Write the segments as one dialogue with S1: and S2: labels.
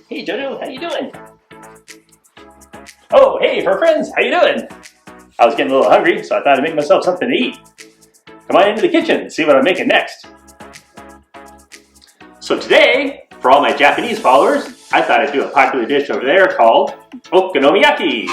S1: Hey Jojo, how you doing? Oh, hey, for friends, how you doing? I was getting a little hungry, so I thought I'd make myself something to eat. Come on into the kitchen and see what I'm making next. So today, for all my Japanese followers, I thought I'd do a popular dish over there called Okonomiyaki.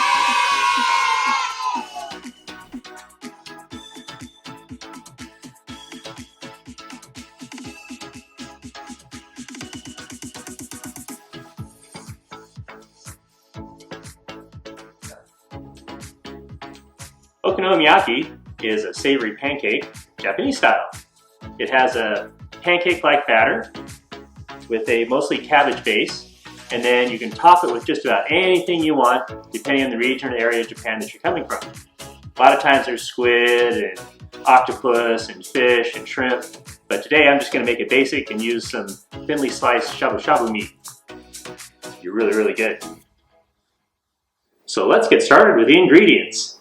S1: Okonomiyaki is a savory pancake, Japanese style. It has a pancake-like batter with a mostly cabbage base, and then you can top it with just about anything you want, depending on the region or area of Japan that you're coming from. A lot of times there's squid and octopus and fish and shrimp, but today I'm just going to make it basic and use some thinly sliced shabu-shabu meat. You're really good. So let's get started with the ingredients.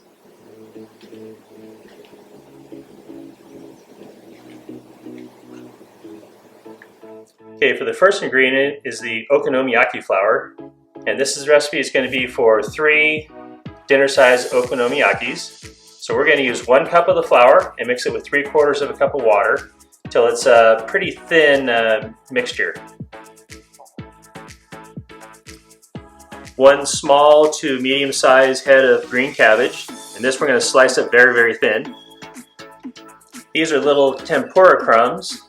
S1: Okay, for the first ingredient is the okonomiyaki flour, and this recipe is going to be for 3 dinner-sized okonomiyakis. So we're going to use 1 cup of the flour and mix it with 3/4 of a cup of water till it's a pretty thin mixture. 1 small to medium-sized head of green cabbage, and this we're going to slice up very thin. These are little tempura crumbs,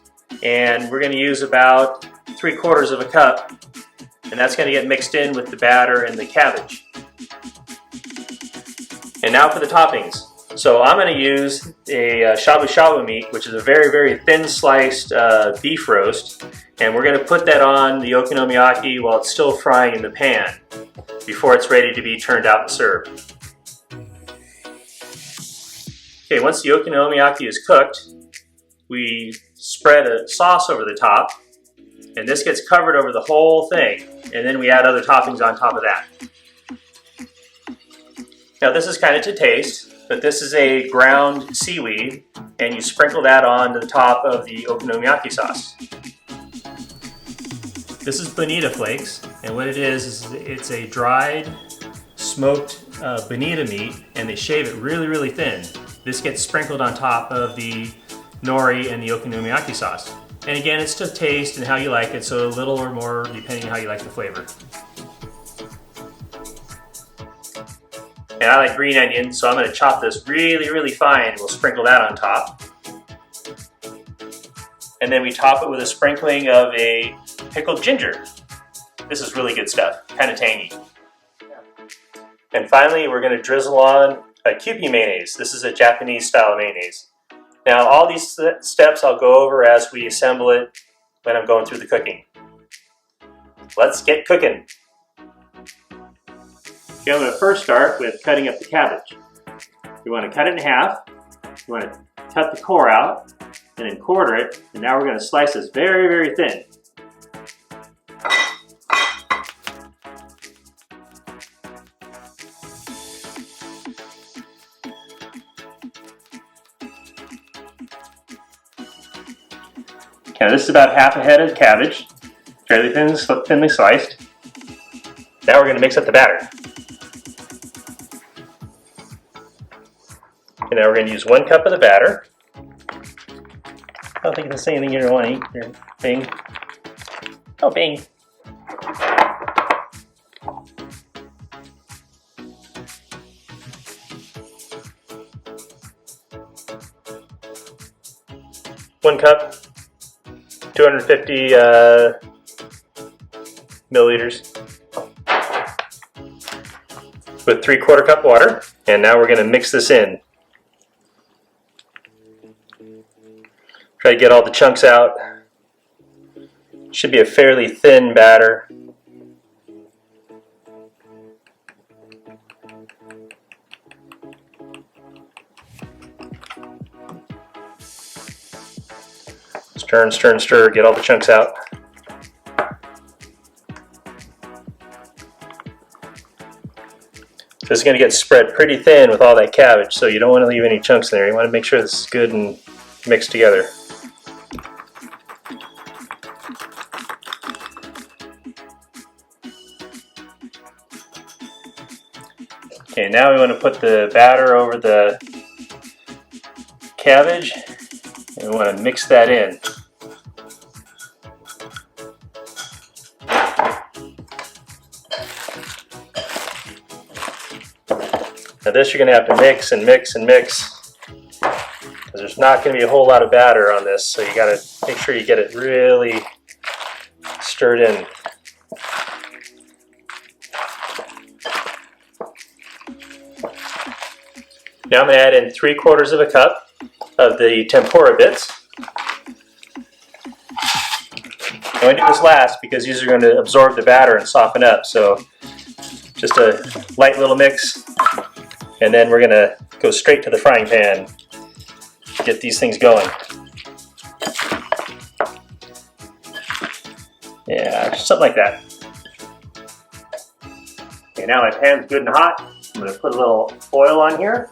S1: and we're going to use about 3/4 of a cup, and that's going to get mixed in with the batter and the cabbage. And now for the toppings. So I'm going to use a shabu-shabu meat, which is a very thin sliced beef roast, and we're going to put that on the okonomiyaki while it's still frying in the pan before it's ready to be turned out and served. Okay, once the okonomiyaki is cooked, we spread a sauce over the top, and this gets covered over the whole thing, and then we add other toppings on top of that. Now this is kind of to taste, but this is a ground seaweed, and you sprinkle that on the top of the okonomiyaki sauce. This is bonita flakes, and what it is it's a dried, smoked bonita meat, and they shave it really thin. This gets sprinkled on top of the nori and the okonomiyaki sauce. And again, it's to taste and how you like it, so a little or more depending on how you like the flavor. And I like green onions, so I'm going to chop this really fine, and we'll sprinkle that on top. And then we top it with a sprinkling of a pickled ginger. This is really good stuff, kind of tangy. And finally, we're going to drizzle on a Kewpie mayonnaise. This is a Japanese style mayonnaise. Now all these steps I'll go over as we assemble it when I'm going through the cooking. Let's get cooking. Okay, I'm going to first start with cutting up the cabbage. You want to cut it in half, you want to cut the core out, and then quarter it, and now we're going to slice this very thin. Okay, this is about half a head of cabbage, fairly thinly sliced. Now we're going to mix up the batter. And now we're going to use 1 cup of the batter. I don't think there's anything you don't want to eat here. Bing. Oh, bing. One cup. 250 milliliters with 3/4 cup water, and now we're going to mix this in. Try to get all the chunks out. Should be a fairly thin batter. Stir, get all the chunks out. So this is going to get spread pretty thin with all that cabbage, so you don't want to leave any chunks in there. You want to make sure this is good and mixed together. Okay, now we want to put the batter over the cabbage, and we want to mix that in. Now this you're going to have to mix and mix and mix, because there's not going to be a whole lot of batter on this, so you got to make sure you get it really stirred in. Now I'm going to add in 3/4 cup of the tempura bits. I'm going to do this last because these are going to absorb the batter and soften up. So just a light little mix, and then we're going to go straight to the frying pan, get these things going. Yeah, something like that. Okay, now my pan's good and hot. I'm going to put a little oil on here.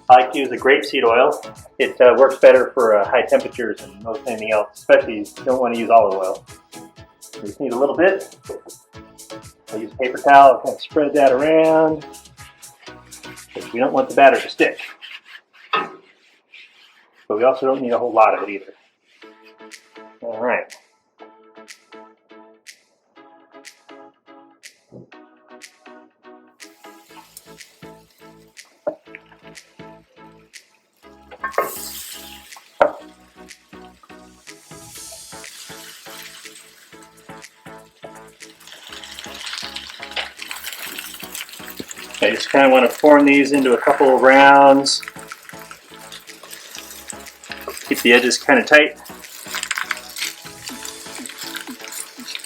S1: I like to use the grapeseed oil. It works better for high temperatures than most anything else, especially if you don't want to use olive oil. You just need a little bit. I'll use a paper towel, kind of spread that around, because we don't want the batter to stick. But we also don't need a whole lot of it either. All right. I just kind of want to form these into a couple of rounds. Keep the edges kind of tight.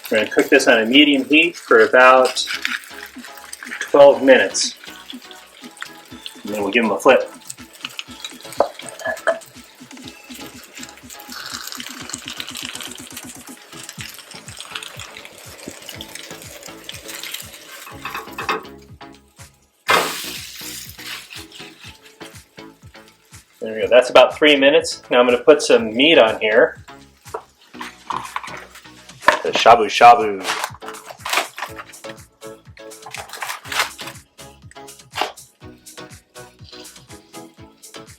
S1: We're going to cook this on a medium heat for about 12 minutes. And then we'll give them a flip. There we go. That's about 3 minutes. Now I'm going to put some meat on here. The shabu shabu.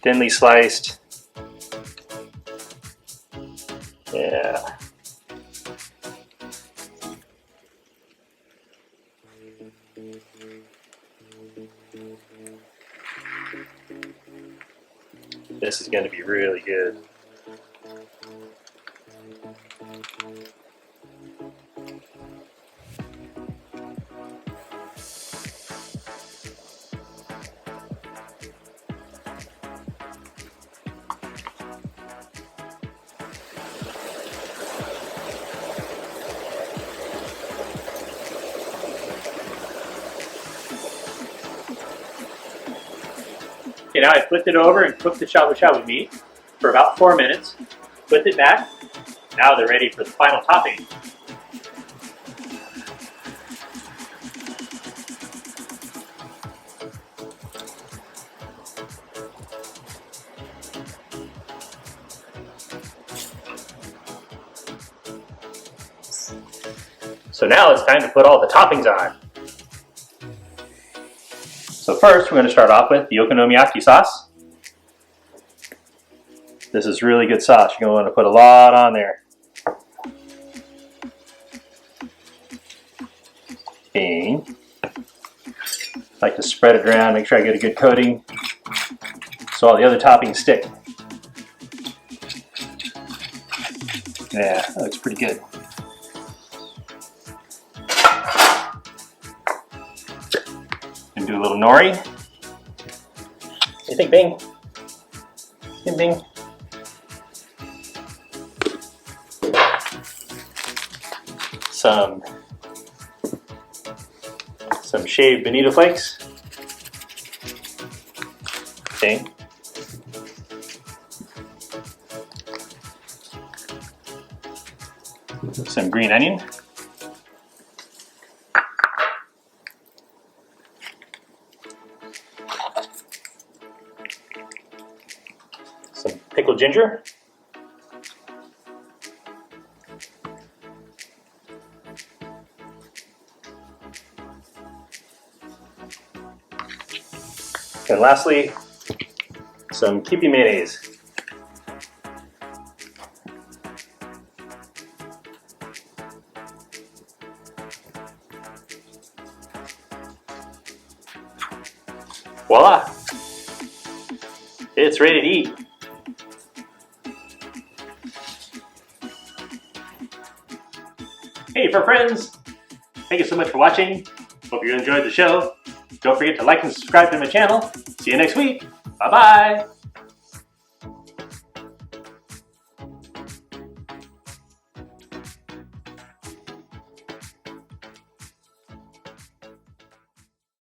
S1: Thinly sliced. Yeah. This is going to be really good. Okay, now I flipped it over and cooked the shabu shabu meat for about 4 minutes. Flipped it back. Now they're ready for the final topping. So now it's time to put all the toppings on. So first, we're going to start off with the Okonomiyaki sauce. This is really good sauce. You're going to want to put a lot on there. And I like to spread it around, make sure I get a good coating so all the other toppings stick. Yeah, that looks pretty good. And do a little nori. What do you think, Bing? Bing, Bing. Some shaved bonito flakes. Okay. Some green onion. Some pickled ginger. And lastly, some Keepy mayonnaise. Voila! It's ready to eat. Hey, for friends! Thank you so much for watching. Hope you enjoyed the show. Don't forget to like and subscribe to my channel. See you next week. Bye-bye!